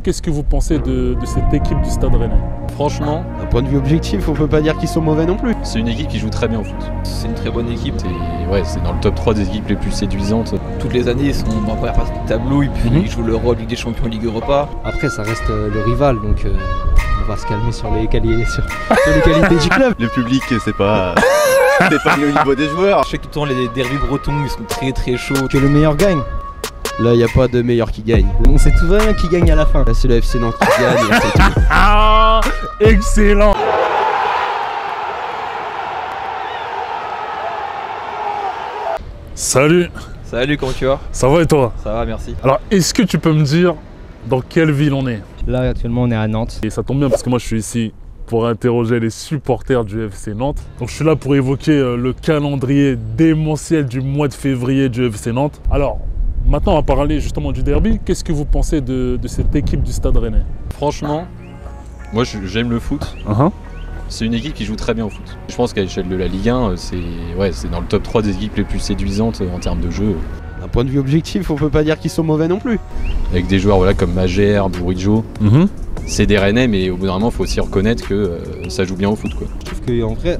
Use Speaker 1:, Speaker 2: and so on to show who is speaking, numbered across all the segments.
Speaker 1: Qu'est-ce que vous pensez de cette équipe du Stade Rennais?
Speaker 2: Franchement, d'un point de vue objectif, on peut pas dire qu'ils sont mauvais non plus.
Speaker 3: C'est une équipe qui joue très bien au foot.
Speaker 2: C'est une très bonne équipe.
Speaker 3: C'est dans le top 3 des équipes les plus séduisantes.
Speaker 2: Toutes les années, ils sont dans la première partie du tableau, et puis ils jouent l'Europe, Ligue des Champions, Ligue Europa.
Speaker 4: Après, ça reste le rival, donc on va se calmer sur les qualités du club.
Speaker 5: Le public, c'est pas au niveau des joueurs.
Speaker 2: Je sais que tout le temps, les derbys bretons, ils sont très très chauds.
Speaker 4: Que le meilleur gagne.
Speaker 2: Là, il n'y a pas de meilleur qui gagne.
Speaker 4: On sait tout vraiment qui gagne à la fin.
Speaker 2: Là, c'est le FC Nantes qui gagne. C'est tout.
Speaker 1: Ah, excellent! Salut!
Speaker 2: Salut, comment tu vas?
Speaker 1: Ça va et toi?
Speaker 2: Ça va, merci.
Speaker 1: Alors, est-ce que tu peux me dire dans quelle ville on est?
Speaker 4: Là, actuellement, on est à Nantes.
Speaker 1: Et ça tombe bien parce que moi, je suis ici pour interroger les supporters du FC Nantes. Donc, je suis là pour évoquer le calendrier démentiel du mois de février du FC Nantes. Alors, maintenant, on va parler justement du derby. Qu'est-ce que vous pensez de cette équipe du Stade Rennais?
Speaker 3: Franchement, moi j'aime le foot. C'est une équipe qui joue très bien au foot. Je pense qu'à l'échelle de la Ligue 1, c'est dans le top 3 des équipes les plus séduisantes en termes de jeu.
Speaker 2: D'un point de vue objectif, on peut pas dire qu'ils sont mauvais non plus.
Speaker 3: Avec des joueurs comme Magère, Bourigeaud. C'est des Rennais, mais au bout d'un moment, il faut aussi reconnaître que ça joue bien au foot, quoi.
Speaker 4: Je trouve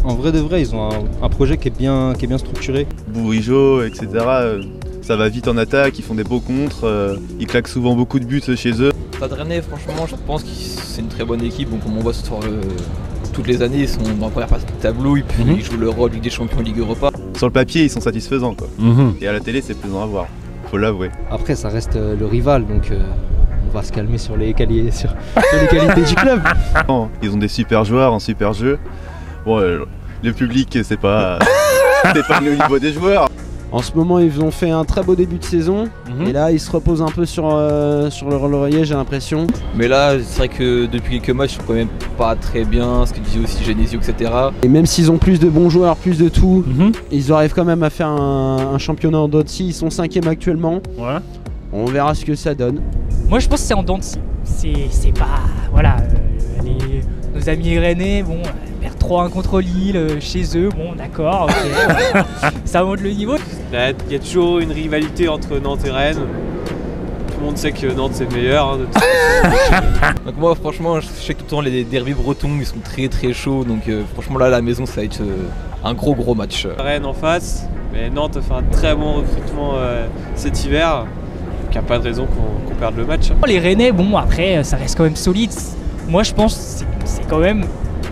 Speaker 4: qu'en vrai de vrai, ils ont un projet qui est bien structuré.
Speaker 5: Bourigeau, etc. Ça va vite en attaque, ils font des beaux contres, ils claquent souvent beaucoup de buts chez eux.
Speaker 2: Stade Rennais, franchement, je pense que c'est une très bonne équipe. Donc, comme on voit toutes les années, ils sont dans la première partie du tableau, et puis ils jouent l'Europe, Ligue des Champions, Ligue Europa.
Speaker 5: Sur le papier, ils sont satisfaisants, quoi. Et à la télé, c'est plaisant à voir, faut l'avouer.
Speaker 4: Après, ça reste le rival, donc on va se calmer sur les qualités du club.
Speaker 5: Ils ont des super joueurs, un super jeu. Bon, le public, c'est pas au niveau des joueurs.
Speaker 2: En ce moment, ils ont fait un très beau début de saison. Et là, ils se reposent un peu sur leur laurier, j'ai l'impression. Mais là, c'est vrai que depuis quelques matchs, ils sont quand même pas très bien. Ce que disait aussi Genesio, etc. Et même s'ils ont plus de bons joueurs, plus de tout, ils arrivent quand même à faire un championnat en dents de scie. Ils sont 5e actuellement.
Speaker 1: Ouais.
Speaker 2: On verra ce que ça donne.
Speaker 6: Moi, je pense que c'est en dents de scie. C'est pas... Voilà, nos amis rennais, bon... Perdre 3-1 contre Lille, chez eux, bon d'accord, ok, ça monte le niveau.
Speaker 7: Il y a toujours une rivalité entre Nantes et Rennes. Tout le monde sait que Nantes c'est le meilleur.
Speaker 2: Donc moi franchement, je sais que tout le temps les derbys bretons, ils sont très très chauds. Donc franchement là à la maison ça va être un gros match.
Speaker 7: Rennes en face, mais Nantes a fait un très bon recrutement cet hiver. Donc il n'y a pas de raison qu'on perde le match.
Speaker 6: Les Rennais, bon après ça reste quand même solide. Moi je pense que c'est quand même...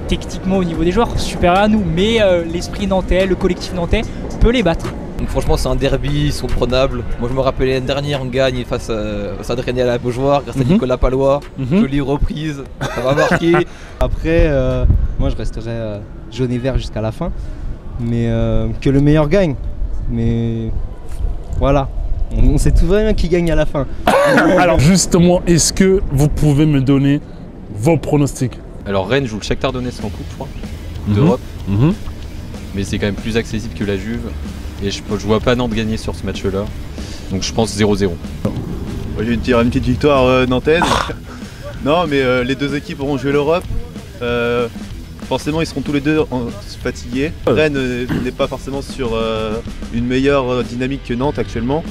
Speaker 6: techniquement au niveau des joueurs, supérieur à nous, mais l'esprit nantais, le collectif nantais peut les battre.
Speaker 2: Donc franchement c'est un derby, ils sont prenables. Moi je me rappelle l'année dernière, on gagne face à Rennais à la Beaujoire grâce à Nicolas Palois. Jolie reprise, ça va marquer.
Speaker 4: Après, moi je resterai jaune et vert jusqu'à la fin, mais que le meilleur gagne. Mais voilà, on sait tout vraiment qui gagne à la fin.
Speaker 1: Alors justement, est-ce que vous pouvez me donner vos pronostics?
Speaker 3: Alors Rennes joue le Shakhtar Donetsk en coupe, je crois, d'Europe. Mais c'est quand même plus accessible que la Juve. Et je vois pas Nantes gagner sur ce match-là. Donc je pense 0-0.
Speaker 5: Moi, je vais te dire une petite victoire nantaise. Non, mais les deux équipes auront joué l'Europe. Forcément, ils seront tous les deux fatigués. Rennes n'est pas forcément sur une meilleure dynamique que Nantes actuellement.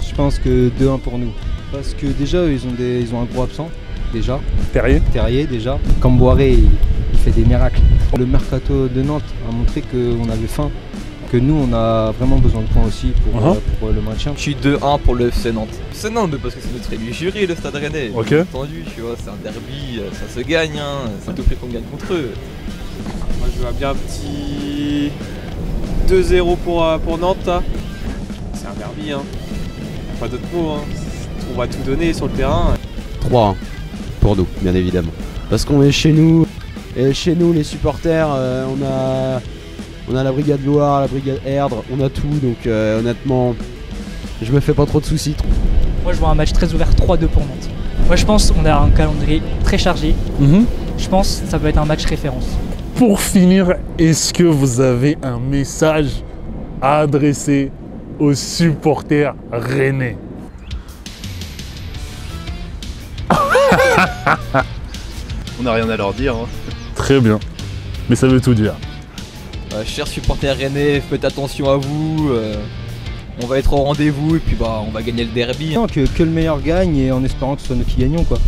Speaker 4: Je pense que 2-1 pour nous. Parce que déjà, ils ont un gros absent. Déjà. Terrier déjà. Camboiré, il fait des miracles. Le mercato de Nantes a montré qu'on avait faim, que nous on a vraiment besoin de points aussi pour le maintien.
Speaker 2: Je suis 2-1 pour le FC Nantes. C'est Nantes parce que c'est notre élu jury, le Stade Rennais.
Speaker 1: Ok.
Speaker 2: Bien entendu, tu vois, c'est un derby, ça se gagne, hein. C'est à tout prix qu'on gagne contre eux.
Speaker 7: Moi je vois bien un petit 2-0 pour Nantes. Là. C'est un derby, hein. Pas d'autres mots, hein. On va tout donner sur le terrain.
Speaker 2: 3-1 pour nous, bien évidemment. Parce qu'on est chez nous, et chez nous les supporters, on a la brigade Loire, la brigade Erdre, on a tout, donc honnêtement, je me fais pas trop de soucis.
Speaker 6: Moi je vois un match très ouvert, 3-2 pour Nantes. Moi je pense qu'on a un calendrier très chargé. Je pense que ça peut être un match référence.
Speaker 1: Pour finir, est-ce que vous avez un message à adresser aux supporters rennais?
Speaker 5: On n'a rien à leur dire. Hein.
Speaker 1: Très bien, mais ça veut tout dire.
Speaker 2: Chers supporters rennais, faites attention à vous. On va être au rendez-vous et puis on va gagner le derby.
Speaker 4: Non, que le meilleur gagne et en espérant que ce soit nous qui gagnons quoi.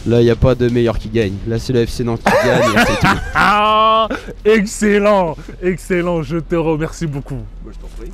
Speaker 2: Là, il n'y a pas de meilleur qui gagne. Là, c'est le FC Nantes qui gagne et c'est tout.
Speaker 1: Ah, excellent, excellent, je te remercie beaucoup.
Speaker 2: Moi, je t'en prie.